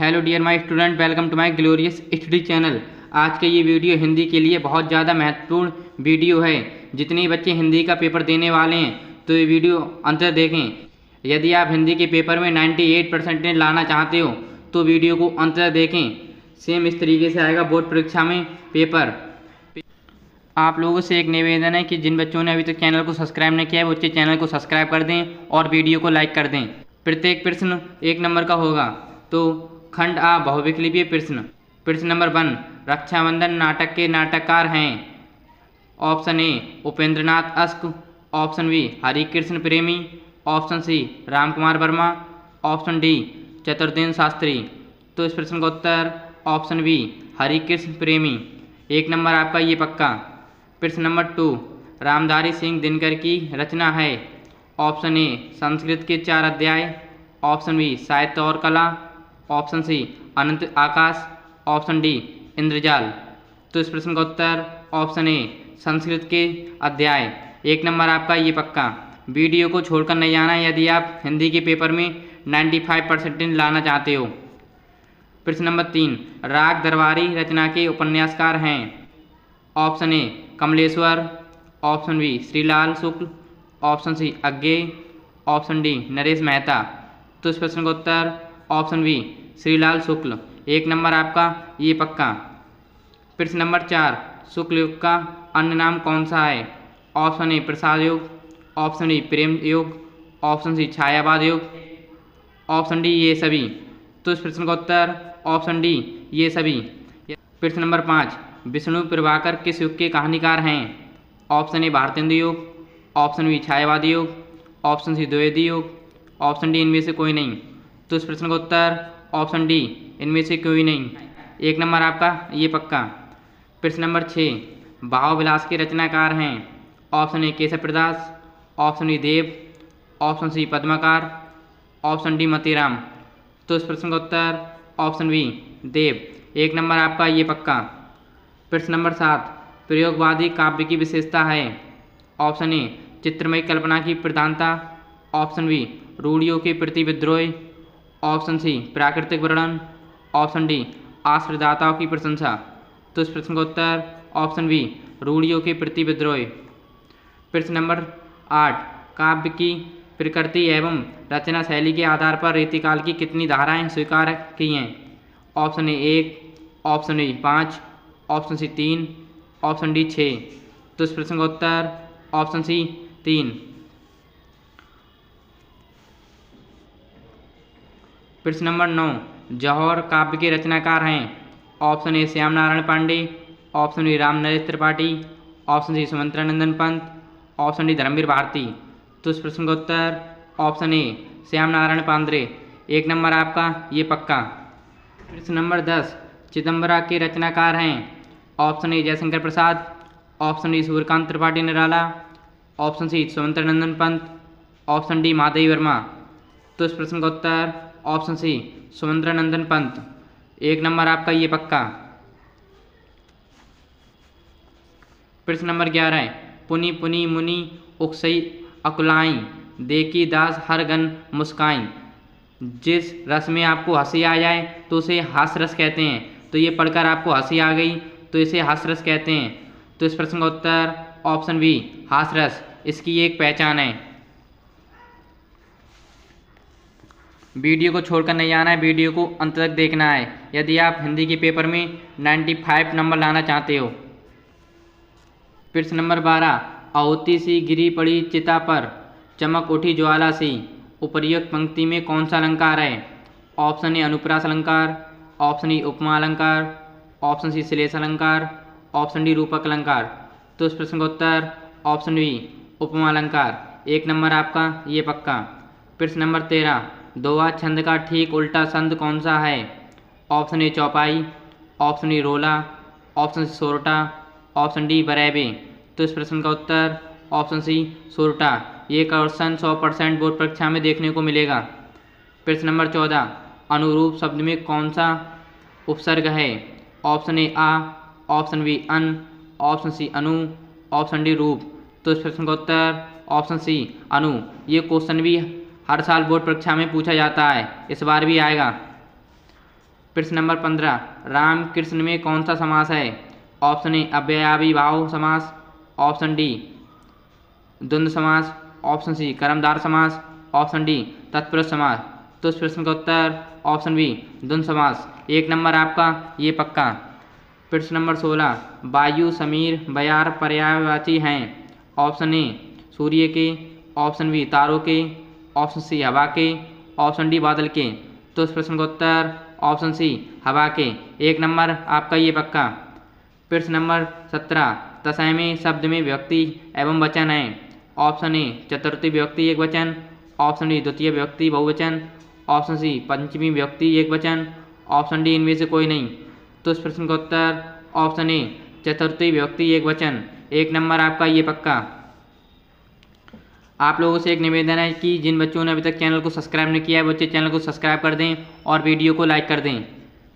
Hello dear my student, welcome to my glorious study channel. आज का ये video Hindi के लिए बहुत ज़्यादा महत्वपूर्ण वीडियो है। जितने बच्चे हिंदी का पेपर देने वाले हैं तो ये वीडियो अंत तक देखें। यदि आप हिंदी के पेपर में 98% लाना चाहते हो तो वीडियो को अंत तक देखें। सेम इस तरीके से आएगा बोर्ड परीक्षा में पेपर। आप लोगों से एक निवेदन है कि जिन बच्चों ने अभी तक चैनल को सब्सक्राइब नहीं किया है वो बच्चे चैनल को सब्सक्राइब कर दें और वीडियो को लाइक कर दें। प्रत्येक प्रश्न 1 नंबर का होगा। तो खंड आ बहुविकल्पीय प्रश्न। प्रश्न नंबर 1, रक्षाबंधन नाटक के नाटककार हैं। ऑप्शन ए उपेंद्रनाथ अश्क, option B Harikrishna Premi, option C Ramkumar Verma, option D Chaturden Shastri. तो इस प्रश्न का उत्तर ऑप्शन बी हरिकृष्ण प्रेमी। 1 नंबर आपका ये पक्का। प्रश्न नंबर 2, रामधारी सिंह दिनकर की रचना है। ऑप्शन ए संस्कृत के 4 अध्याय, ऑप्शन बी साहित्य और कला, ऑप्शन सी अनंत आकाश, ऑप्शन डी इंद्रजाल। तो इस प्रश्न का उत्तर ऑप्शन ए संस्कृत के अध्याय। 1 नंबर आपका ये पक्का। वीडियो को छोड़कर नहीं जाना यदि आप हिंदी के पेपर में 95% लाना चाहते हो। प्रश्न नंबर 3, राग दरबारी रचना के उपन्यासकार हैं। Option A Kamleshwar, option B Shrilal Shukla, option C Agyeya, option D Naresh Mehta. तो इस प्रश्न का उत्तर option B Shrilal Shukla. 1 number आपका ये पक्का। प्रश्न नंबर 4, शुक्ल युग का अन्य नाम कौन सा है। ऑप्शन ए प्रसाद युग, ऑप्शन डी प्रेम युग, ऑप्शन सी छायावाद युग, ऑप्शन डी ये सभी। तो इस प्रश्न का उत्तर ऑप्शन डी ये सभी। प्रश्न नंबर 5, विष्णु प्रभाकर किस युग के कहानीकार हैं। ऑप्शन ए भारतेंदु युग, ऑप्शन बी छायावादी युग, ऑप्शन सी द्विवेदी युग, ऑप्शन डी इनमें से कोई नहीं। तो इस प्रश्न का उत्तर ऑप्शन डी इनमें से कोई नहीं। 1 नंबर आपका ये पक्का। प्रश्न नंबर 6, भाव विलास के रचनाकार हैं। Option A Keshav Pradas, option B Dev, option C Padmakar, option D Matiram. तो इस प्रश्न का उत्तर ऑप्शन बी देव। 1 नंबर आपका ये पक्का। प्रश्न नंबर 7, प्रयोगवादी काव्य की विशेषता है। ऑप्शन ए चित्रमयी कल्पना की प्रधानता, ऑप्शन बी रूढ़ियों के प्रति विद्रोह, ऑप्शन सी प्राकृतिक वर्णन, ऑप्शन डी आश्रयदाताओं की प्रशंसा। तो इस प्रश्न का उत्तर ऑप्शन बी रूढ़ियों के प्रति विद्रोह। प्रश्न नंबर 8, काव्य की प्रकृति एवं रचना शैली के आधार पर रीतिकाल की कितनी धाराएं स्वीकार की हैं। Option A 1, option B 5, option C 3, option D 6। तो इस प्रश्न का उत्तर ऑप्शन सी 3। प्रश्न नंबर 9, जौहर काव्य के रचनाकार हैं। Option A Shyam Narayan Pandey, option B Ram Naresh Tripathi, option C Sumitranandan Pant, option D Dharamvir Bharati. तो इस प्रश्न का उत्तर option A Shyam Narayan Pandey. 1 number आपका ये पक्का। प्रश्न नंबर 10, चिदम्बरा के रचनाकार हैं। Option A Jaishankar Prasad, option D Suryakant Tripathi Nirala, option C Sumitranandan Pant, option D Mahadevi Verma. तो इस प्रश्न का उत्तर option C Sumitranandan Pant. 1 number आपका ये पक्का। प्रश्न नंबर 11, पुनि पुनि मुनि उकसई अकुलाई, देखी दास हर गन मुस्काई। जिस रस में आपको हंसी आ जाए तो उसे हास्य रस कहते हैं। तो ये पढ़कर आपको हंसी आ गई तो इसे हास्य रस कहते हैं। तो इस प्रश्न का उत्तर ऑप्शन बी हास्य रस इसकी एक पहचान है। वीडियो को छोड़कर नहीं जाना है, वीडियो को अंत तक देखना है यदि आप हिंदी के पेपर में 95 नंबर लाना चाहते हो। प्रश्न नंबर 12, आहुति सी गिरी पड़ी चिता पर, चमक उठी ज्वाला सी। उपर्युक्त पंक्ति में कौन सा अलंकार है। ऑप्शन ए अनुप्रास अलंकार, ऑप्शन ई उपमा अलंकार, ऑप्शन सी श्लेष अलंकार, ऑप्शन डी रूपक अलंकार। तो इस प्रश्न का उत्तर ऑप्शन बी उपमा अलंकार। 1 नंबर आपका ये पक्का। प्रश्न नंबर 13, दोहा छंद का ठीक उल्टा संद कौन सा है। ऑप्शन ए चौपाई, ऑप्शन ए रोला, ऑप्शन सी सोरठा, ऑप्शन डी बरेबे। तो इस प्रश्न का उत्तर ऑप्शन सी सोरठा। ये क्वेश्चन 100% बोर्ड परीक्षा में देखने को मिलेगा। प्रश्न नंबर 14, अनुरूप शब्द में कौन सा उपसर्ग है। ऑप्शन ए आ, ऑप्शन बी अन, ऑप्शन सी अनु, ऑप्शन डी रूप। तो इस प्रश्न का उत्तर ऑप्शन सी अनु। ये क्वेश्चन भी हर साल बोर्ड परीक्षा में पूछा जाता है, इस बार भी आएगा। प्रश्न नंबर 15, राम कृष्ण में कौन सा समास है? ऑप्शन ए अव्ययाभिभाव समास, ऑप्शन डी द्वंद्व समास, ऑप्शन सी कर्मधारय समास, ऑप्शन डी तत्पुरुष समास। तो इस प्रश्न का उत्तर ऑप्शन बी द्वंद्व समास। 1 नंबर आपका ये पक्का। प्रश्न नंबर 16, वायु, समीर, बयार पर्यायवाची हैं। ऑप्शन ए सूर्य के, ऑप्शन बी तारों के, ऑप्शन सी हवा के, ऑप्शन डी बादल के। तो इस प्रश्न का उत्तर ऑप्शन सी हवा के। 1 नंबर आपका ये पक्का। प्रश्न नंबर 17, तत्समय शब्द में विभक्ति एवं वचन है। ऑप्शन ए चतुर्थी विभक्ति एक वचन, ऑप्शन डी द्वितीय विभक्ति बहुवचन, ऑप्शन सी पंचमी विभक्ति एक वचन, ऑप्शन डी इनमें से कोई नहीं। तो इस प्रश्न का उत्तर ऑप्शन ए चतुर्थी विभक्ति एक वचन। 1 नंबर आपका ये पक्का। आप लोगों से एक निवेदन है कि जिन बच्चों ने अभी तक चैनल को सब्सक्राइब नहीं किया है बच्चे चैनल को सब्सक्राइब कर दें और वीडियो को लाइक कर दें।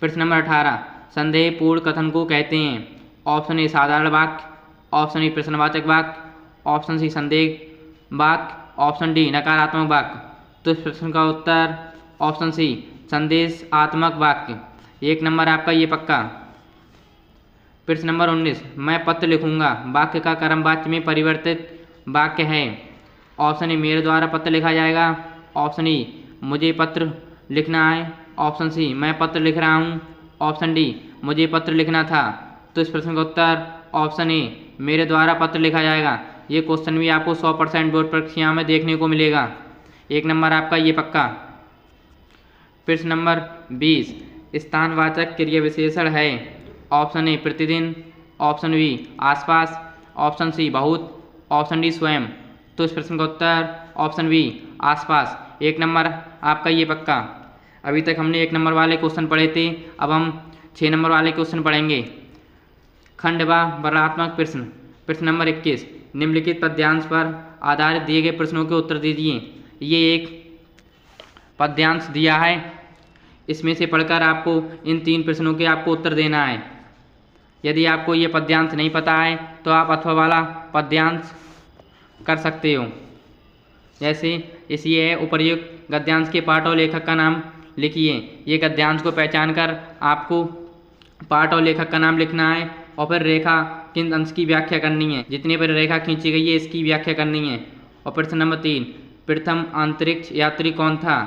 प्रश्न नंबर 18, संदेहपूर्ण कथन को कहते हैं। ऑप्शन ए साधारण वाक्य, ऑप्शन ए प्रश्नवाचक वाक्य, ऑप्शन सी संदेह वाक्य, ऑप्शन डी नकारात्मक वाक्य। तो इस प्रश्न का उत्तर ऑप्शन सी संदेशात्मक वाक्य। 1 नंबर आपका ये पक्का। प्रश्न नंबर 19, मैं पत्र लिखूंगा वाक्य का क्रम वाच्य में परिवर्तित वाक्य है। ऑप्शन ए मेरे द्वारा पत्र लिखा जाएगा, ऑप्शन ई मुझे पत्र लिखना है, ऑप्शन सी मैं पत्र लिख रहा हूँ, ऑप्शन डी मुझे पत्र लिखना था। तो इस प्रश्न का उत्तर ऑप्शन ए मेरे द्वारा पत्र लिखा जाएगा। ये क्वेश्चन भी आपको 100% बोर्ड परीक्षा में देखने को मिलेगा। 1 नंबर आपका ये पक्का। प्रश्न नंबर 20, स्थानवाचक क्रिया विशेषण है। ऑप्शन ए प्रतिदिन, ऑप्शन बी आसपास, ऑप्शन सी बहुत, ऑप्शन डी स्वयं। तो इस प्रश्न का उत्तर ऑप्शन बी आसपास। 1 नंबर आपका ये पक्का। अभी तक हमने 1 नंबर वाले क्वेश्चन पढ़े थे, अब हम 6 नंबर वाले क्वेश्चन पढ़ेंगे। खंड व वर्णात्मक प्रश्न। प्रश्न नंबर 21, निम्नलिखित पद्यांश पर आधारित दिए गए प्रश्नों के उत्तर दीजिए। ये एक पद्यांश दिया है, इसमें से पढ़कर आपको इन 3 प्रश्नों के आपको उत्तर देना है। यदि आपको ये पद्यांश नहीं पता है तो आप अथवा वाला पद्यांश कर सकते हो। जैसे इसी है उपर्युक्त गद्यांश के पाठ और लेखक का नाम लिखिए। ये गद्यांश को पहचान कर आपको पाठ और लेखक का नाम लिखना है और फिर रेखा किन अंश की व्याख्या करनी है, जितने पर रेखा खींची गई है इसकी व्याख्या करनी है। और प्रश्न नंबर 3, प्रथम अंतरिक्ष यात्री कौन था,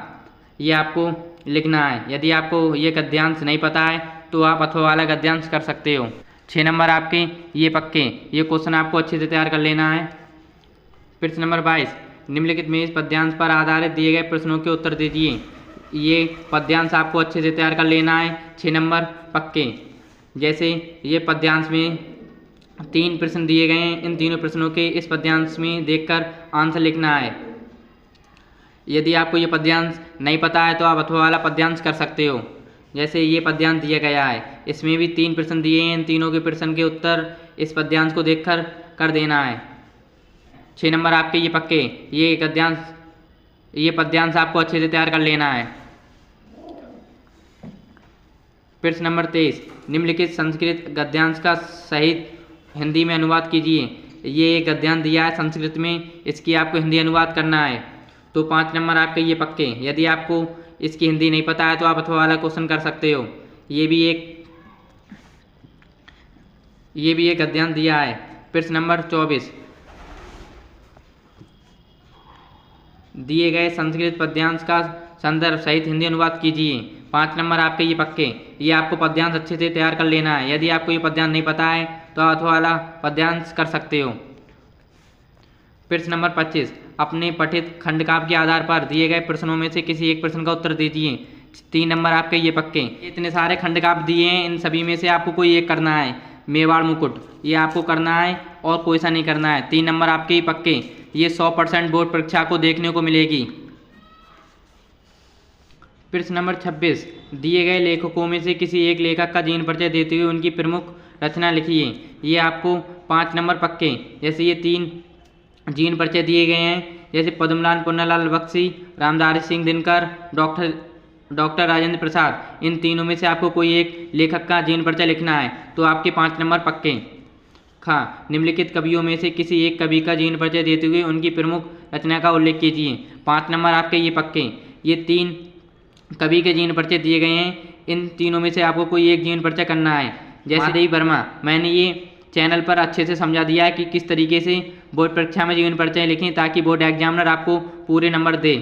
ये आपको लिखना है। यदि आपको ये गद्यांश नहीं पता है तो आप अथवा वाला गद्यांश कर सकते हो। 6 नंबर आपके ये पक्के। ये क्वेश्चन आपको अच्छे से तैयार कर लेना है। प्रश्न नंबर 22, निम्नलिखित में इस पद्यांश पर आधारित दिए गए प्रश्नों के उत्तर दीजिए। ये पद्यांश आपको अच्छे से तैयार कर लेना है। 6 नंबर पक्के। जैसे ये पद्यांश में 3 प्रश्न दिए गए हैं, इन तीनों प्रश्नों के इस पद्यांश में देखकर आंसर लिखना है। यदि आपको ये पद्यांश नहीं पता है तो आप अथवा वाला पद्यांश कर सकते हो। जैसे ये पद्यांश दिया गया है, इसमें भी 3 प्रश्न दिए हैं, इन तीनों के प्रश्न के उत्तर इस पद्यांश को देखकर कर देना है। 6 नंबर आपके ये पक्के। ये पद्यांश आपको अच्छे से तैयार कर लेना है। प्रश्न नंबर 23, निम्नलिखित संस्कृत गद्यांश का सहित हिंदी में अनुवाद कीजिए। ये एक गद्यांश दिया है संस्कृत में, इसकी आपको हिंदी अनुवाद करना है। तो 5 नंबर आपके ये पक्के। यदि आपको इसकी हिंदी नहीं पता है तो आप अथवा वाला क्वेश्चन कर सकते हो। ये भी एक गद्यांश दिया है। प्रश्न नंबर 24, दिए गए संस्कृत पद्यांश का संदर्भ सहित हिंदी अनुवाद कीजिए। 5 नंबर आपके ये पक्के। ये आपको पद्यांश अच्छे से तैयार कर लेना है। यदि आपको ये पद्यांश नहीं पता है तो आप अथवा वाला पद्यांश कर सकते हो। प्रश्न नंबर 25, अपने पठित खंडकाव्य के आधार पर दिए गए प्रश्नों में से किसी एक प्रश्न का उत्तर दीजिए। 3 नंबर आपके ये पक्के। इतने सारे खंडकाव्य दिए हैं, इन सभी में से आपको कोई एक करना है। मेवाड़ मुकुट ये आपको करना है और कोई सा नहीं करना है। 3 नंबर आपके ही पक्के। ये 100% बोर्ड परीक्षा को देखने को मिलेगी। प्रश्न नंबर 26, दिए गए लेखकों में से किसी एक लेखक का जीवन परिचय देते हुए उनकी प्रमुख रचना लिखिए। ये आपको 5 नंबर पक्के। जैसे ये 3 जीवन परिचय दिए गए हैं, जैसे पद्मलाल पुन्नालाल बख्शी, रामधारी सिंह दिनकर, डॉक्टर राजेंद्र प्रसाद। इन तीनों में से आपको कोई एक लेखक का जीवन परिचय लिखना है। तो आपके 5 नंबर पक्के। हाँ, निम्नलिखित कवियों में से किसी एक कवि का जीवन परिचय देते हुए उनकी प्रमुख रचना का उल्लेख कीजिए। 5 नंबर आपके ये पक्के। ये 3 कवि के जीवन परिचय दिए गए हैं, इन तीनों में से आपको कोई एक जीवन परिचय करना है। जैसे रवि वर्मा, मैंने ये चैनल पर अच्छे से समझा दिया है कि किस तरीके से बोर्ड परीक्षा में जीवन परिचय लिखें ताकि बोर्ड एग्जामिनर आपको पूरे नंबर दे।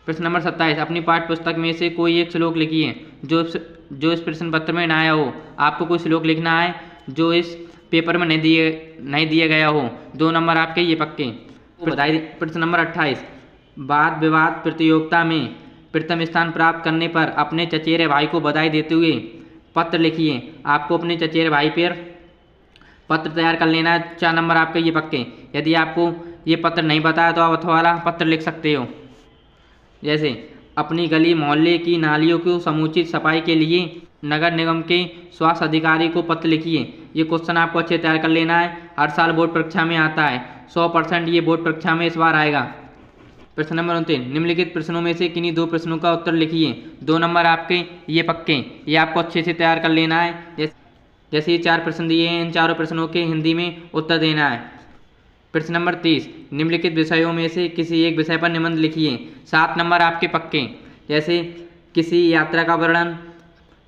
प्रश्न नंबर 27, अपनी पाठ्य पुस्तक में से कोई एक श्लोक लिखिए जो इस प्रश्न पत्र में ना आया हो। आपको कोई श्लोक लिखना है जो इस पेपर में नहीं दिया गया हो। 2 नंबर आपके ये पक्के। बधाई। प्रश्न नंबर 28, वाद विवाद प्रतियोगिता में प्रथम स्थान प्राप्त करने पर अपने चचेरे भाई को बधाई देते हुए पत्र लिखिए। आपको अपने चचेरे भाई पर पत्र तैयार कर लेना है। 4 नंबर आपके ये पक्के। यदि आपको ये पत्र नहीं बताया तो आप अथवा वाला पत्र लिख सकते हो। जैसे अपनी गली मोहल्ले की नालियों को समुचित सफाई के लिए नगर निगम के स्वास्थ्य अधिकारी को पत्र लिखिए। ये क्वेश्चन आपको अच्छे तैयार कर लेना है। हर साल बोर्ड परीक्षा में आता है। 100% ये बोर्ड परीक्षा में इस बार आएगा। प्रश्न नंबर 29, निम्नलिखित प्रश्नों में से किन्हीं 2 प्रश्नों का उत्तर लिखिए। 2 नंबर आपके ये पक्के। ये आपको अच्छे से तैयार कर लेना है। जैसे ये 4 प्रश्न दिए हैं, इन चारों प्रश्नों के हिंदी में उत्तर देना है। प्रश्न नंबर 30, निम्नलिखित विषयों में से किसी एक विषय पर निबंध लिखिए। 7 नंबर आपके पक्के। जैसे किसी यात्रा का वर्णन,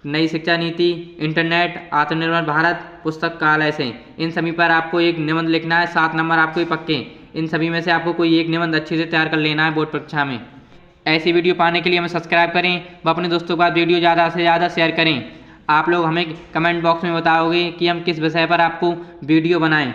नई शिक्षा नीति, इंटरनेट, आत्मनिर्भर भारत, पुस्तकालय से, इन सभी पर आपको एक निबंध लिखना है। 7 नंबर आपको पक्के। इन सभी में से आपको कोई एक निबंध अच्छे से तैयार कर लेना है बोर्ड परीक्षा में। ऐसी वीडियो पाने के लिए हमें सब्सक्राइब करें व अपने दोस्तों के साथ वीडियो ज़्यादा से ज़्यादा शेयर करें। आप लोग हमें कमेंट बॉक्स में बताओगे कि हम किस विषय पर आपको वीडियो बनाएं।